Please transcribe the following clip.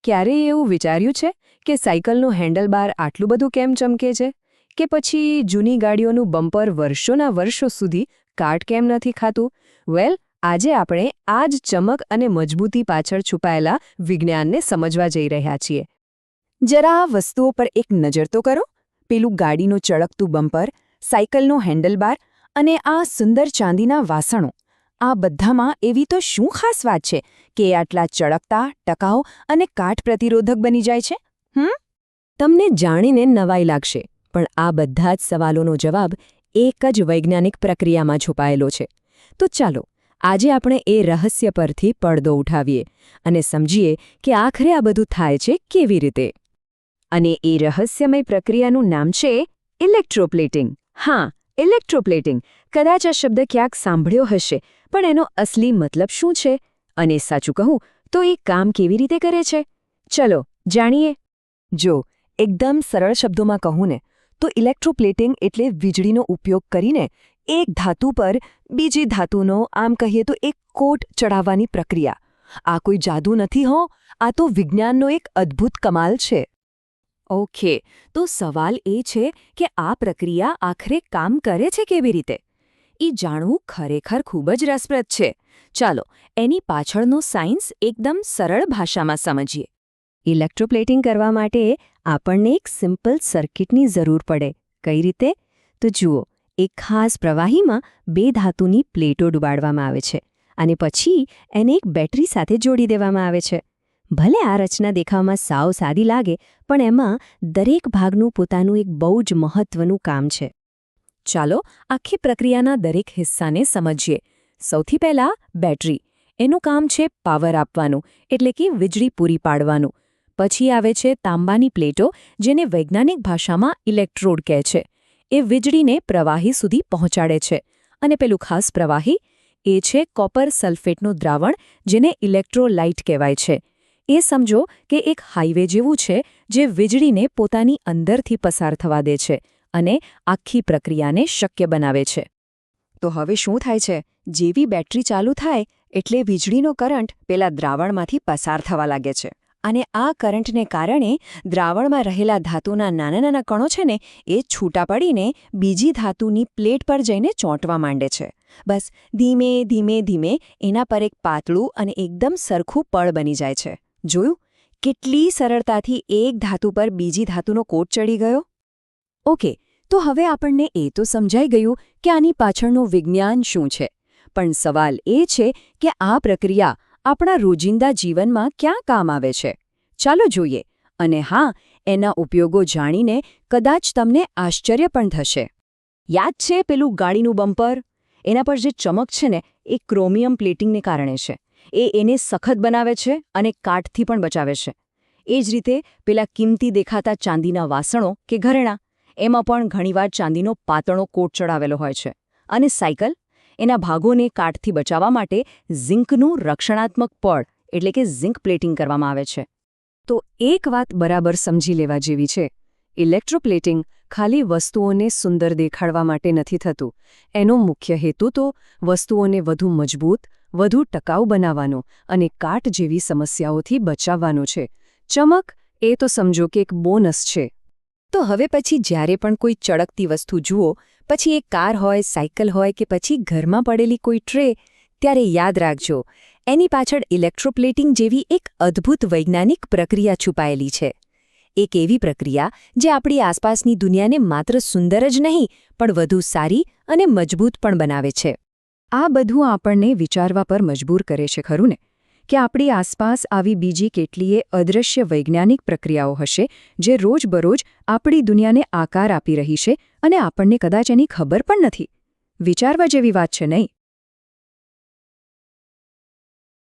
ક્યારેય એવું વિચાર્યું છે કે સાયકલનું હેન્ડલબાર આટલું બધું કેમ ચમકે છે? કે પછી જૂની ગાડીઓનું બમ્પર વર્ષોના વર્ષો સુધી કાટ કેમ નથી ખાતું? વેલ, આજે આપણે આ જ ચમક અને મજબૂતી પાછળ છુપાયેલા વિજ્ઞાનને સમજવા જઈ રહ્યા છીએ. જરા આ વસ્તુઓ પર એક નજર તો કરો. પેલું ગાડીનું ચળકતું બમ્પર, સાયકલનો હેન્ડલબાર અને આ સુંદર ચાંદીના વાસણો. આ બધામાં એવી તો શું ખાસ વાત છે કે એ આટલા ચળકતા, ટકાઉ અને કાટ પ્રતિરોધક બની જાય છે? તમને જાણીને નવાઈ લાગશે, પણ આ બધા જ સવાલોનો જવાબ એક જ વૈજ્ઞાનિક પ્રક્રિયામાં છુપાયેલો છે. તો ચાલો, આજે આપણે એ રહસ્ય પરથી પડદો ઉઠાવીએ અને સમજીએ કે આખરે આ બધું થાય છે કેવી રીતે. અને એ રહસ્યમય પ્રક્રિયાનું નામ છે ઇલેક્ટ્રોપ્લેટિંગ. હા, ઇલેક્ટ્રોપ્લેટિંગ. કદાચ આ શબ્દ ક્યાંક સાંભળ્યો હશે, પણ એનો અસલી મતલબ શું છે? અને સાચું કહું તો એ કામ કેવી રીતે કરે છે? ચલો જાણીએ. જો એકદમ સરળ શબ્દોમાં કહું ને તો ઇલેક્ટ્રોપ્લેટિંગ એટલે વીજળીનો ઉપયોગ કરીને એક ધાતુ પર બીજી ધાતુનો, આમ કહીએ તો એક કોટ ચડાવવાની પ્રક્રિયા. આ કોઈ જાદુ નથી હો, આ તો વિજ્ઞાનનો એક અદ્ભુત કમાલ છે. ઓકે, તો સવાલ એ છે કે આ પ્રક્રિયા આખરે કામ કરે છે કેવી રીતે? એ જાણવું ખરેખર ખૂબ જ રસપ્રદ છે. ચાલો એની પાછળનો સાયન્સ એકદમ સરળ ભાષામાં સમજીએ. ઇલેક્ટ્રોપ્લેટિંગ કરવા માટે આપણને એક સિમ્પલ સર્કિટની જરૂર પડે. કઈ રીતે? તો જુઓ, એક ખાસ પ્રવાહીમાં બે ધાતુની પ્લેટો ડુબાડવામાં આવે છે અને પછી એને એક બેટરી સાથે જોડી દેવામાં આવે છે. ભલે આ રચના દેખાવમાં સાવ સાદી લાગે, પણ એમાં દરેક ભાગનું પોતાનું એક બહુ જ મહત્વનું કામ છે. ચાલો આખી પ્રક્રિયાના દરેક હિસ્સાને સમજીએ. સૌથી પહેલાં બેટરી. એનું કામ છે પાવર આપવાનું, એટલે કે વીજળી પૂરી પાડવાનું. પછી આવે છે તાંબાની પ્લેટો, જેને વૈજ્ઞાનિક ભાષામાં ઇલેક્ટ્રોડ કહે છે. એ વીજળીને પ્રવાહી સુધી પહોંચાડે છે. અને પેલું ખાસ પ્રવાહી, એ છે કોપર સલ્ફેટનું દ્રાવણ, જેને ઇલેક્ટ્રોલાઇટ કહેવાય છે. એ સમજો કે એક હાઇવે જેવું છે જે વીજળીને પોતાની અંદરથી પસાર થવા દે છે અને આખી પ્રક્રિયાને શક્ય બનાવે છે. તો હવે શું થાય છે? જેવી બેટરી ચાલુ થાય એટલે વીજળીનો કરંટ પેલા દ્રાવણમાંથી પસાર થવા લાગે છે. અને આ કરંટને કારણે દ્રાવણમાં રહેલા ધાતુના નાના નાના કણો છે ને, એ છૂટા પડીને બીજી ધાતુની પ્લેટ પર જઈને ચોંટવા માંડે છે. બસ ધીમે ધીમે ધીમે એના પર એક પાતળું અને એકદમ સરખું પડ બની જાય છે. જોયું? કેટલી સરળતાથી એક ધાતુ પર બીજી ધાતુનો કોટ ચડી ગયો. ઓકે, તો હવે આપણને એ તો સમજાઈ ગયું કે આની પાછળનું વિજ્ઞાન શું છે. પણ સવાલ એ છે કે આ પ્રક્રિયા આપણા રોજિંદા જીવનમાં ક્યાં કામ આવે છે? ચાલો જોઈએ. અને હા, એના ઉપયોગો જાણીને કદાચ તમને આશ્ચર્ય પણ થશે. યાદ છે પેલું ગાડીનું બમ્પર? એના પર જે ચમક છે ને, એ ક્રોમિયમ પ્લેટિંગને કારણે છે. એ એને સખત બનાવે છે અને કાટથી પણ બચાવે છે. એ જ રીતે પેલા કિંમતી દેખાતા ચાંદીના વાસણો કે ઘરેણાં, એમાં પણ ઘણીવાર ચાંદીનો પાતળો કોટ ચડાવેલો હોય છે. અને સાયકલ? એના ભાગોને કાટથી બચાવવા માટે ઝિંકનું રક્ષણાત્મક પડ એટલે કે ઝિંક પ્લેટિંગ કરવામાં આવે છે. તો એક વાત બરાબર સમજી લેવા જેવી છે. ઇલેક્ટ્રોપ્લેટિંગ ખાલી વસ્તુઓને સુંદર દેખાડવા માટે નથી થતું. એનો મુખ્ય હેતુ તો વસ્તુઓને વધુ મજબૂત, વધુ ટકાઉ બનાવવાનો અને કાટ જેવી સમસ્યાઓથી બચાવવાનો છે. ચમક એ તો સમજો કે એક બોનસ છે. તો હવે પછી જ્યારે પણ કોઈ ચળકતી વસ્તુ જુઓ, પછી એ કાર હોય, સાયકલ હોય કે પછી ઘરમાં પડેલી કોઈ ટ્રે, ત્યારે યાદ રાખજો, એની પાછળ ઇલેક્ટ્રોપ્લેટિંગ જેવી એક અદ્ભુત વૈજ્ઞાનિક પ્રક્રિયા છુપાયેલી છે. એક એવી પ્રક્રિયા જે આપણી આસપાસની દુનિયાને માત્ર સુંદર જ નહીં, પણ વધુ સારી અને મજબૂત પણ બનાવે છે. આ બધું આપણને વિચારવા પર મજબૂર કરે છે, ખરું ને? કે આપણી આસપાસ આવી બીજી કેટલીય અદૃશ્ય વૈજ્ઞાનિક પ્રક્રિયાઓ હશે જે રોજબરોજ આપણી દુનિયાને આકાર આપી રહી છે અને આપણને કદાચ એની ખબર પણ નથી. વિચારવા જેવી વાત છે, નહીં?